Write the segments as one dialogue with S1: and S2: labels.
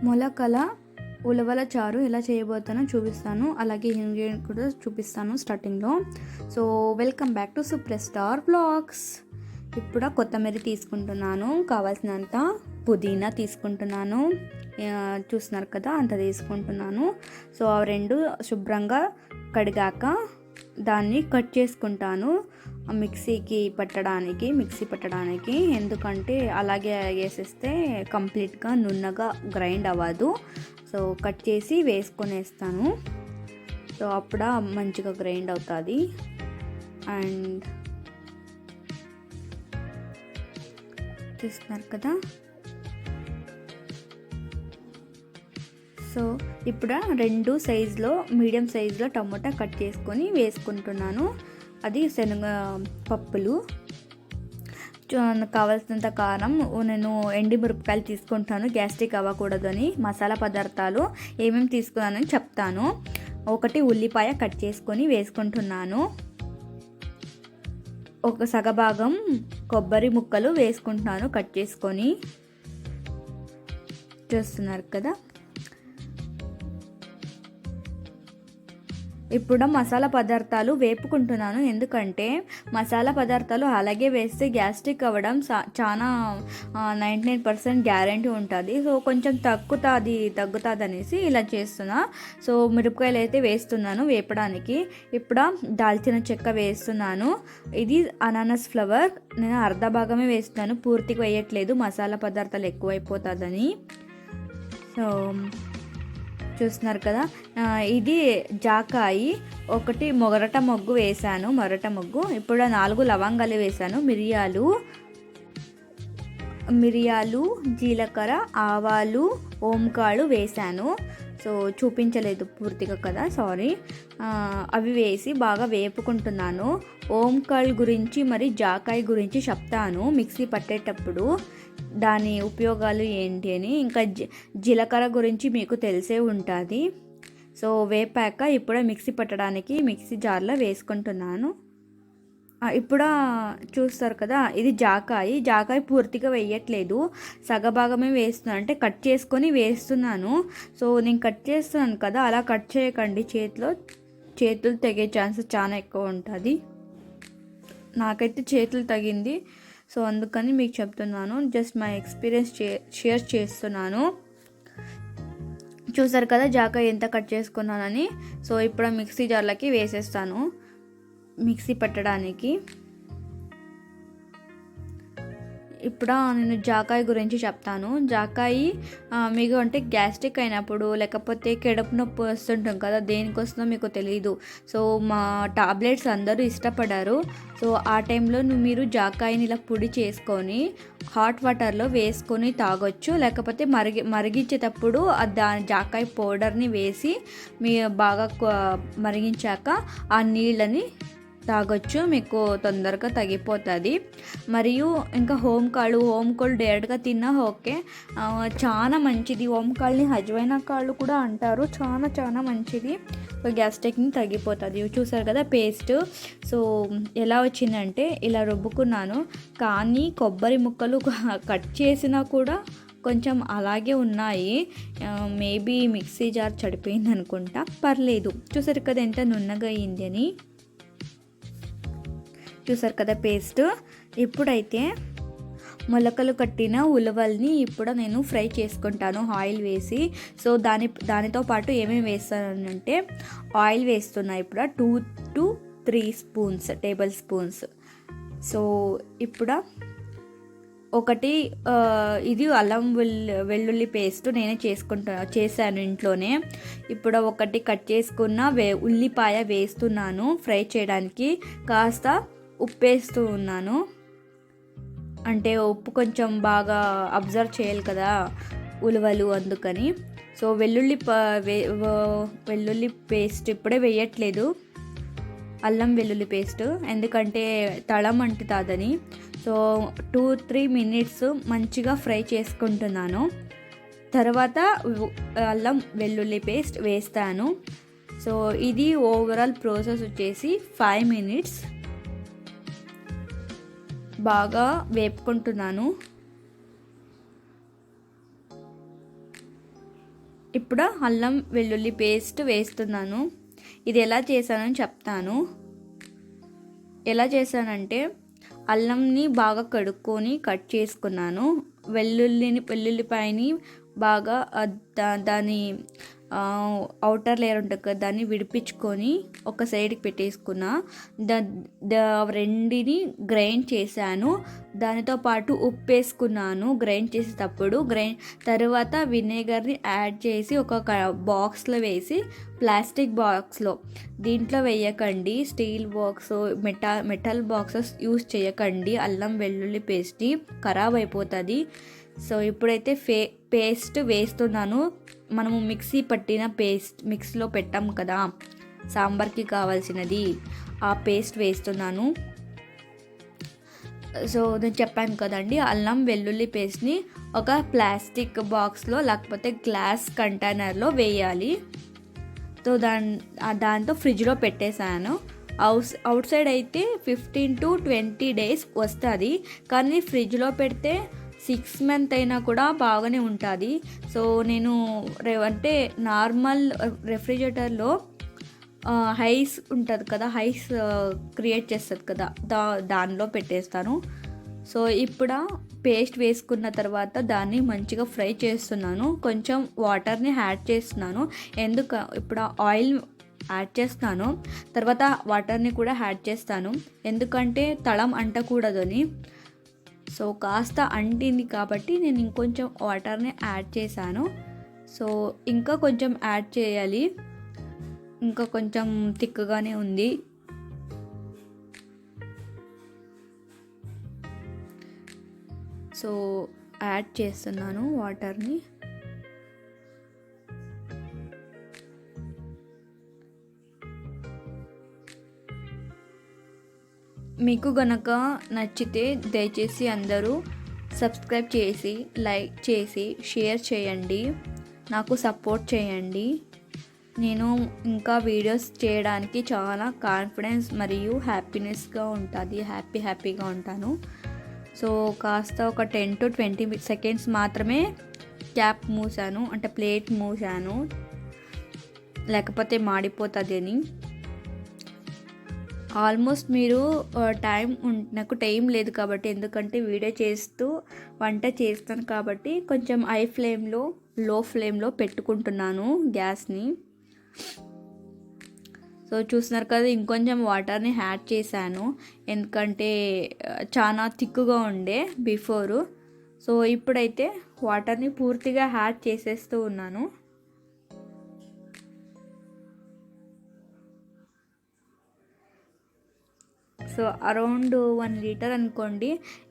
S1: మొలకల ఉలవల చారు ఎలా చేయబోతానో చూపిస్తాను, అలాగే ఇంగ్రీడియంట్ కూడా చూపిస్తాను స్టార్టింగ్లో. So welcome back to super star vlogs. ఇప్పుడు కొత్తిమీర తీసుకుంటున్నాను, కావాల్సినంత పుదీనా తీసుకుంటున్నాను, చూస్తున్నారు కదా అంత తీసుకుంటున్నాను. సో ఆ రెండు శుభ్రంగా కడిగాక దాన్ని కట్ చేసుకుంటాను మిక్సీ పట్టడానికి. ఎందుకంటే అలాగే వేసేస్తే కంప్లీట్గా నున్నగా గ్రైండ్ అవ్వదు. సో కట్ చేసి వేసుకొనేస్తాను. సో అప్పుడు మంచిగా గ్రైండ్ అవుతుంది. అండ్ చూస్తున్నారు కదా. సో ఇప్పుడు రెండు సైజులో మీడియం సైజులో టమోటా కట్ చేసుకొని వేసుకుంటున్నాను. అది శనగ పప్పులు, కావాల్సినంత కారం, నేను ఎండి మిరపకాయలు తీసుకుంటాను గ్యాస్ట్రిక్ అవ్వకూడదని. మసాలా పదార్థాలు ఏమేమి తీసుకున్నానని చెప్తాను. ఒకటి ఉల్లిపాయ కట్ చేసుకొని వేసుకుంటున్నాను. ఒక సగభాగం కొబ్బరి ముక్కలు వేసుకుంటున్నాను కట్ చేసుకొని, చూస్తున్నారు కదా. ఇప్పుడు మసాలా పదార్థాలు వేపుకుంటున్నాను, ఎందుకంటే మసాలా పదార్థాలు అలాగే వేస్తే గ్యాస్ట్రిక్ అవ్వడం చాలా 99% గ్యారంటీ ఉంటుంది. సో కొంచెం తగ్గుతుంది అనేసి ఇలా చేస్తున్నా. సో మిరపకాయలు అయితే వేస్తున్నాను వేపడానికి. ఇప్పుడు దాల్చిన చెక్క వేస్తున్నాను. ఇది అనానస్ ఫ్లవర్, నేను అర్ధ భాగమే వేస్తున్నాను, పూర్తిగా వేయట్లేదు, మసాలా పదార్థాలు ఎక్కువైపోతుందని. సో చూస్తున్నారు కదా. ఇది జాకాయి, ఒకటి మొగరట మొగ్గు వేసాను, ఇప్పుడు 4 లవంగాలు వేసాను, మిరియాలు, జీలకర్ర, ఆవాలు, ఓంకాಳು వేసాను. సో చూపించలేదు పూర్తిగా కదా, సారీ. అవి వేసి బాగా వేపుకుంటున్నాను. ఓంకాಳು గురించి మరి జాకాయి గురించి చెప్తాను మిక్సీ పట్టేటప్పుడు, దాని ఉపయోగాలు ఏంటి అని. ఇంకా జీలకర్ర గురించి మీకు తెలిసే ఉంటుంది. సో వేపాక ఇప్పుడు మిక్సీ పట్టడానికి మిక్సీ జార్లో వేసుకుంటున్నాను. ఇప్పుడు చూస్తారు కదా, ఇది జాకాయి పూర్తిగా వేయట్లేదు, సగభాగమే వేస్తున్నాను, అంటే కట్ చేసుకొని వేస్తున్నాను. సో నేను కట్ చేస్తున్నాను కదా, అలా కట్ చేయకండి, చేతులు తెగే ఛాన్సెస్ చాలా ఎక్కువ ఉంటుంది. నాకైతే చేతులు తగింది, సో అందుకని మీకు చెప్తున్నాను, జస్ట్ మై ఎక్స్పీరియన్స్ షేర్ చేస్తున్నాను. చూసారు కదా జాకాయి ఎంత కట్ చేసుకున్నానని. సో ఇప్పుడు మిక్సీ జార్లకి వేసేస్తాను మిక్సీ పట్టడానికి. ఇప్పుడు నేను జాకాయి గురించి చెప్తాను. జాకాయి మీకు అంటే గ్యాస్ట్రిక్ అయినప్పుడు, లేకపోతే కడుపు నొప్పి వస్తుంటాం కదా, దేనికి వస్తుందో మీకు తెలియదు. సో మా టాబ్లెట్స్ అందరూ ఇష్టపడారు. సో ఆ టైంలో మీరు జాకాయిని ఇలా పొడి చేసుకొని హాట్ వాటర్లో వేసుకొని తాగొచ్చు, లేకపోతే మరిగించేటప్పుడు జాకాయి పౌడర్ని వేసి బాగా మరిగించాక ఆ నీళ్ళని తాగొచ్చు, మీకు తొందరగా తగ్గిపోతుంది. మరియు ఇంకా ఓంకాಳು డైరెక్ట్గా తిన్నా ఓకే, చాలా మంచిది. ఓంకాళ్ళని అజ్వైనా కాళ్ళు కూడా అంటారు, చాలా మంచిది. సో గ్యాస్ట్రిక్ని తగ్గిపోతుంది. చూసారు కదా పేస్ట్. సో ఎలా వచ్చిందంటే ఇలా రుబ్బుకున్నాను, కానీ కొబ్బరి ముక్కలు కట్ చేసినా కూడా కొంచెం అలాగే ఉన్నాయి. మేబీ మిక్సీ జార్ చెడిపోయింది అనుకుంటా, పర్లేదు. చూసారు కదా ఎంత నున్నగా అయింది అని. చూసారు కదా పేస్ట్. ఇప్పుడైతే మొలకలు కట్టిన ఉలవల్ని ఇప్పుడు నేను ఫ్రై చేసుకుంటాను ఆయిల్ వేసి. సో దానితో పాటు ఏమేమి వేస్తానంటే ఆయిల్ వేస్తున్నా ఇప్పుడు 2 to 3 టేబుల్ స్పూన్స్. సో ఇప్పుడు ఒకటి ఇది అల్లం వెల్లుల్లి పేస్ట్ నేనే చేశాను ఇంట్లోనే. ఇప్పుడు ఒకటి కట్ చేసుకున్న ఉల్లిపాయ వేస్తున్నాను ఫ్రై చేయడానికి. కాస్త ఉప్పు వేస్తూ ఉన్నాను, అంటే ఉప్పు కొంచెం బాగా అబ్జర్వ్ చేయాలి కదా ఉలవలు, అందుకని. సో వెల్లుల్లి పేస్ట్ ఇప్పుడే వేయట్లేదు, అల్లం వెల్లుల్లి పేస్ట్, ఎందుకంటే తళం అంటుతుందని. సో 2-3 minutes మంచిగా ఫ్రై చేసుకుంటున్నాను. తర్వాత అల్లం వెల్లుల్లి పేస్ట్ వేస్తాను. సో ఇది ఓవరాల్ ప్రాసెస్ వచ్చేసి 5 minutes బాగా వేపుకుంటున్నాను. ఇప్పుడు అల్లం వెల్లుల్లి పేస్ట్ వేస్తున్నాను. ఇది ఎలా చేశానని చెప్తాను. ఎలా చేశానంటే అల్లంని బాగా కడుక్కొని కట్ చేసుకున్నాను. వెల్లుల్లిపాయని బాగా దాని అవుటర్ లేయర్ ఉంటుంది కదా, దాన్ని విడిపించుకొని ఒక సైడ్కి పెట్టేసుకున్నా. రెండిని గ్రైండ్ చేశాను. దానితో పాటు ఉప్పు వేసుకున్నాను గ్రైండ్ చేసేటప్పుడు. తర్వాత వినేగర్ని యాడ్ చేసి ఒక బాక్స్లో వేసి, ప్లాస్టిక్ బాక్స్లో, దీంట్లో వేయకండి, steel box, metal boxes use చేయకండి. అల్లం వెల్లుల్లి పేస్ట్ని ఖరాబ్ అయిపోతుంది. సో ఇప్పుడైతే పేస్ట్ వేస్తున్నాను. మనము మిక్సీ పట్టిన పేస్ట్ మిక్సీలో పెట్టాము కదా సాంబార్కి కావాల్సినది, ఆ పేస్ట్ వేస్తున్నాను. సో నేను చెప్పాను కదండి, అల్లం వెల్లుల్లి పేస్ట్ని ఒక ప్లాస్టిక్ బాక్స్లో లేకపోతే గ్లాస్ కంటైనర్లో వేయాలి. సో దాంతో ఫ్రిడ్జ్లో పెట్టేశాను. అవుట్ సైడ్ అయితే 15 to 20 days వస్తుంది, కానీ ఫ్రిడ్జ్లో పెడితే 6 months అయినా కూడా బాగానే ఉంటుంది. సో నేను అంటే నార్మల్ రెఫ్రిజిరేటర్లో హైస్ ఉంటుంది కదా, హైస్ క్రియేట్ చేస్తుంది కదా, దానిలో పెట్టేస్తాను. సో ఇప్పుడు పేస్ట్ వేసుకున్న తర్వాత దాన్ని మంచిగా ఫ్రై చేస్తున్నాను. కొంచెం వాటర్ని యాడ్ చేస్తున్నాను. ఇప్పుడు ఆయిల్ యాడ్ చేస్తాను, తర్వాత వాటర్ని కూడా యాడ్ చేస్తాను, ఎందుకంటే తళం అంటకూడదని. సో కాస్త అంటింది కాబట్టి నేను ఇంకొంచెం వాటర్ని యాడ్ చేశాను. సో ఇంకా కొంచెం యాడ్ చేయాలి, ఇంకా కొంచెం థిక్గానే ఉంది. సో యాడ్ చేస్తున్నాను వాటర్ని. మీకు గనక నచ్చితే దయచేసి అందరూ సబ్స్క్రైబ్ చేసి, లైక్ చేసి, షేర్ చేయండి, నాకు సపోర్ట్ చేయండి. నేను ఇంకా వీడియోస్ చేయడానికి చాలా కాన్ఫిడెన్స్ మరియు హ్యాపీనెస్గా ఉంటుంది, హ్యాపీగా ఉంటాను. సో కాస్త ఒక 10 to 20 seconds మాత్రమే క్యాప్ మూసాను, అంటే ప్లేట్ మూసాను, లేకపోతే మాడిపోతుంది అని. ఆల్మోస్ట్ మీరు నాకు టైం లేదు కాబట్టి, ఎందుకంటే వీడియో చేస్తూ వంట చేస్తాను కాబట్టి కొంచెం లో ఫ్లేమ్లో పెట్టుకుంటున్నాను గ్యాస్ని. సో చూస్తున్నారు కదా, ఇంకొంచెం వాటర్ని యాడ్ చేశాను, ఎందుకంటే చాలా థిక్గా ఉండే బిఫోరు. సో ఇప్పుడైతే వాటర్ని పూర్తిగా యాడ్ చేసేస్తూ ఉన్నాను. సో అరౌండ్ 1 liter అనుకోండి.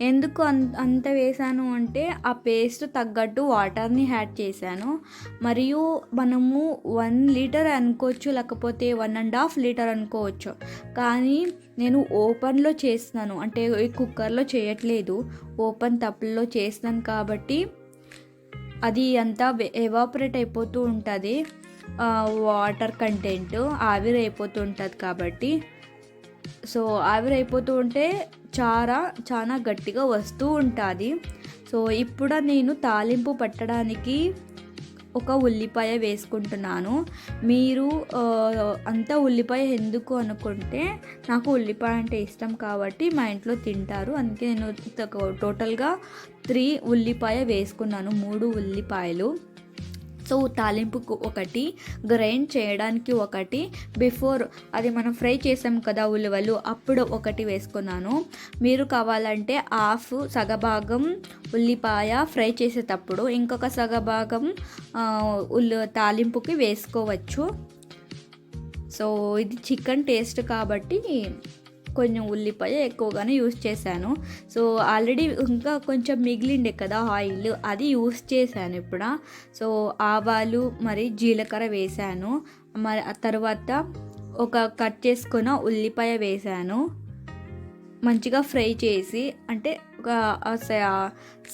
S1: ఎందుకు అంత వేసాను అంటే ఆ పేస్ట్ తగ్గట్టు వాటర్ని యాడ్ చేశాను. మరియు మనము 1 liter అనుకోవచ్చు, లేకపోతే 1.5 liter అనుకోవచ్చు, కానీ నేను ఓపెన్లో చేస్తున్నాను, అంటే కుక్కర్లో చేయట్లేదు, ఓపెన్ తప్పుల్లో చేస్తున్నాను కాబట్టి అది అంతా ఎవాపరేట్ అయిపోతూ ఉంటుంది, వాటర్ కంటెంట్ ఆవిరి అయిపోతూ ఉంటుంది కాబట్టి. సో ఆవిరైపోతూ ఉంటే చాలా గట్టిగా వస్తూ ఉంటుంది. సో ఇప్పుడు నేను తాలింపు పట్టడానికి ఒక ఉల్లిపాయ వేసుకుంటున్నాను. మీరు అంత ఉల్లిపాయ ఎందుకు అనుకుంటే, నాకు ఉల్లిపాయ అంటే ఇష్టం కాబట్టి మా ఇంట్లో తింటారు, అందుకే నేను టోటల్గా 3 ఉల్లిపాయ వేసుకున్నాను, 3 ఉల్లిపాయలు. సో తాలింపుకు ఒకటి, గ్రైండ్ చేయడానికి ఒకటి, బిఫోర్ అది మనం ఫ్రై చేసాం కదా ఉల్లివలు, అప్పుడు ఒకటి వేసుకున్నాను. మీరు కావాలంటే సగభాగం ఉల్లిపాయ ఫ్రై చేసేటప్పుడు ఇంకొక సగభాగం తాలింపుకి వేసుకోవచ్చు. సో ఇది చికెన్ టేస్ట్ కాబట్టి కొంచెం ఉల్లిపాయ ఎక్కువగానే యూస్ చేశాను. సో ఆల్రెడీ ఇంకా కొంచెం మిగిలిండే కదా ఆయిల్, అది యూస్ చేశాను ఇప్పుడు. సో ఆవాలు మరి జీలకర్ర వేశాను, మరి ఆ తర్వాత ఒక కట్ చేసుకున్న ఉల్లిపాయ వేశాను. మంచిగా ఫ్రై చేసి, అంటే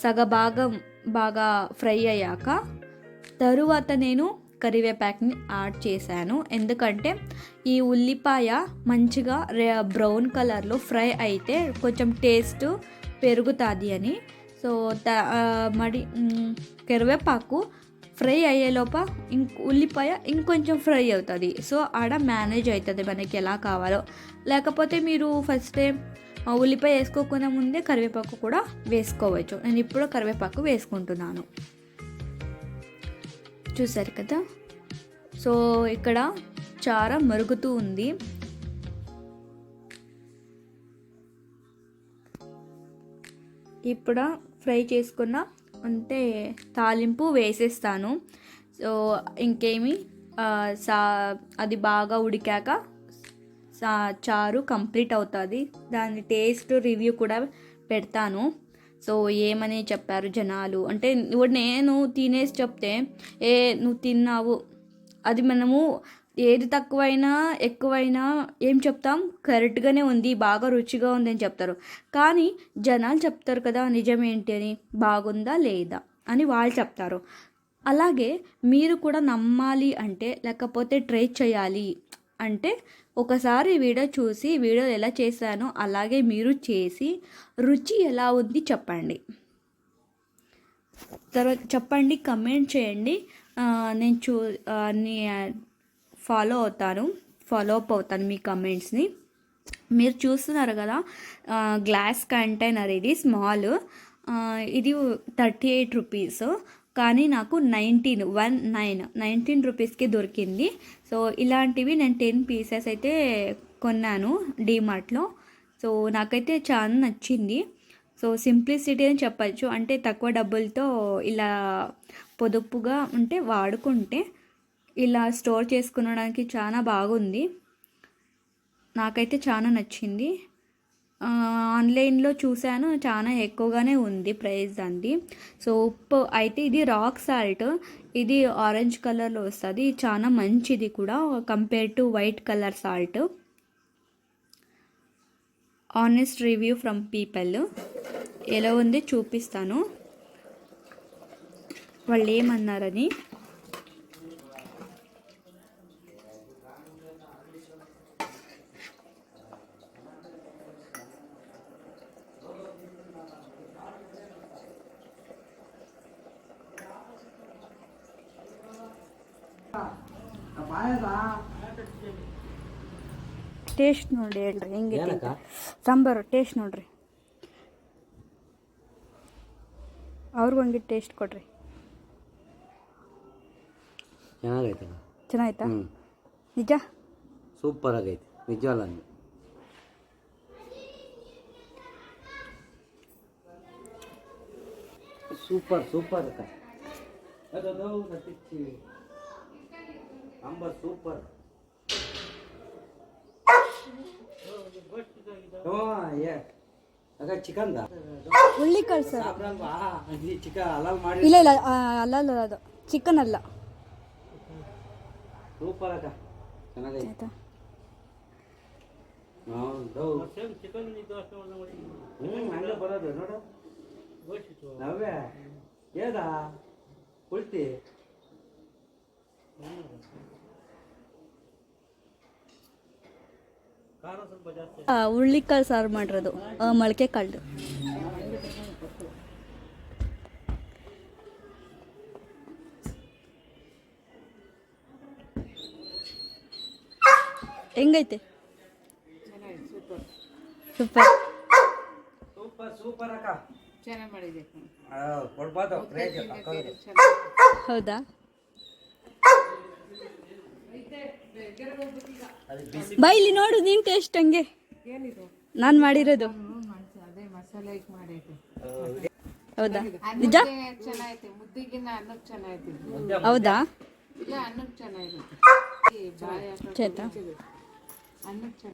S1: సగభాగం బాగా ఫ్రై అయ్యాక తరువాత నేను కరివేపాకుని యాడ్ చేశాను, ఎందుకంటే ఈ ఉల్లిపాయ మంచిగా బ్రౌన్ కలర్లో ఫ్రై అయితే కొంచెం టేస్ట్ పెరుగుతుంది అని. సో కరివేపాకు ఫ్రై అయ్యేలోప ఉల్లిపాయ ఇంకొంచెం ఫ్రై అవుతుంది. సో ఆడ మేనేజ్ అవుతుంది మనకి ఎలా కావాలో. లేకపోతే మీరు ఫస్టే ఉల్లిపాయ వేసుకోకుండా ముందే కరివేపాకు కూడా వేసుకోవచ్చు. నేను ఇప్పుడు కరివేపాకు వేసుకుంటున్నాను. చూసారు కదా. సో ఇక్కడ చారు మరుగుతూ ఉంది. ఇప్పుడు ఫ్రై చేసుకున్న అంటే తాలింపు వేసేస్తాను. సో ఇంకేమి అది బాగా ఉడికాక చారు కంప్లీట్ అవుతుంది. దాని టేస్ట్ రివ్యూ కూడా పెడతాను. సో ఏమని చెప్పారు జనాలు అంటే, ఇప్పుడు నేను తినేసి చెప్తే నువ్వు తిన్నావు, అది మనము ఏది తక్కువైనా ఎక్కువైనా ఏం చెప్తాం, కరెక్ట్గానే ఉంది, బాగా రుచిగా ఉంది అని చెప్తారు. కానీ జనాలు చెప్తారు కదా నిజమేంటి అని, బాగుందా లేదా అని వాళ్ళు చెప్తారు. అలాగే మీరు కూడా నమ్మాలి అంటే, లేకపోతే ట్రై చేయాలి అంటే ఒకసారి వీడియో చూసి వీడియో ఎలా చేశానో అలాగే మీరు చేసి రుచి ఎలా ఉంది చెప్పండి. తర్వాత చెప్పండి, కమెంట్ చేయండి. నేను ఫాలో అప్ అవుతాను మీ కమెంట్స్ని. మీరు చూస్తున్నారు కదా గ్లాస్ కంటైనర్, ఇది స్మాల్, ఇది 38 రూపీస్. కానీ నాకు 19 రూపీస్కి దొరికింది. సో ఇలాంటివి నేను 10 పీసెస్ అయితే కొన్నాను డీమార్ట్లో. సో నాకైతే చాలా నచ్చింది. సో సింప్లిసిటీ అని చెప్పచ్చు. అంటే తక్కువ డబ్బులతో ఇలా పొదుపుగా ఉంటే వాడుకుంటే ఇలా స్టోర్ చేసుకునడానికి చాలా బాగుంది. నాకైతే చాలా నచ్చింది. ఆన్లైన్లో చూశాను, చాలా ఎక్కువగానే ఉంది ప్రైస్ అంది. సో ఉప్పు అయితే ఇది రాక్ సాల్ట్, ఇది ఆరెంజ్ కలర్లో వస్తుంది. చాలా మంచిది కూడా compare to white colour salt. Honest review from people. ఎలా ఉంది చూపిస్తాను వాళ్ళు ఏమన్నారని. ಟೇಸ್ಟ್ ನೋಡಿ ಹೇಳ್ರಿ ಹೆಂಗೈತಿ ಸಾಂಬಾರು. ಟೇಸ್ಟ್ ನೋಡ್ರಿ, ಅವ್ರಿಗೂ ಹಂಗೆ ಟೇಸ್ಟ್ ಕೊಡ್ರಿ. ಚೆನ್ನಾಯ್ತಾ? ನಿಜ
S2: ಸೂಪರ್ ಆಗೈತಿ, ನಿಜವಲ್ಲ. Super super sambar super. Chicken
S1: ಹುಳ್ಳಿಕಾಳು ಸರ್,
S2: ಚಿಕನ್ ಹಲಾಲ್ ಮಾಡಿ.
S1: ಇಲ್ಲ ಇಲ್ಲ ಅಲ್ಲ, ಅದು ಚಿಕನ್ ಅಲ್ಲ.
S2: ಸೂಪರ್ ಅಕ್ಕ, ಚೆನ್ನಾಗೈತೆ. ಹಂಗೆ ಬರೋದು ನೋಡು ನವ್ಯ ಏದಾ ಕುಳ್ತಿ.
S1: ಹುಳ್ಳಿಕಾಳು ಸಾರು ಮಾಡಿರೋದು, ಮೊಳಕೆ ಕಾಳು. ಹೆಂಗೈತೆ? ಸೂಪರ್
S2: ಸೂಪರ್ ಸೂಪರ್ ಅಕ್ಕ,
S3: ಚೆನ್ನಾಗಿ ಮಾಡಿದೆ.
S2: ಕೊಡ್ಬಾರ್ದು.
S1: ಹೌದಾ? ಬಾ ಇಲ್ಲಿ ನೋಡು ನೀನ್ ಟೇಸ್ಟ್ ಹಂಗೆ ನಾನು ಮಾಡಿರೋದು.
S3: ಅದೇ ಮಸಾಲೆ ಮಾಡೈತೆ.
S1: ಹೌದಾ? ನಿಜ
S3: ಚೆನ್ನಾಗೈತೆ. ಮುದ್ದಿಗಿನ್ನ ಅನ್ನಕ್ಕೆ ಚೆನ್ನಾಗೈತೆ.
S1: ಹೌದಾ?
S3: ಇಲ್ಲ ಅನ್ನಕ್ಕೆ ಚೆನ್ನಾಗಿರುತ್ತೆ.
S1: ಚೇತಾ
S3: ಅನ್ನಕ್ಕೆ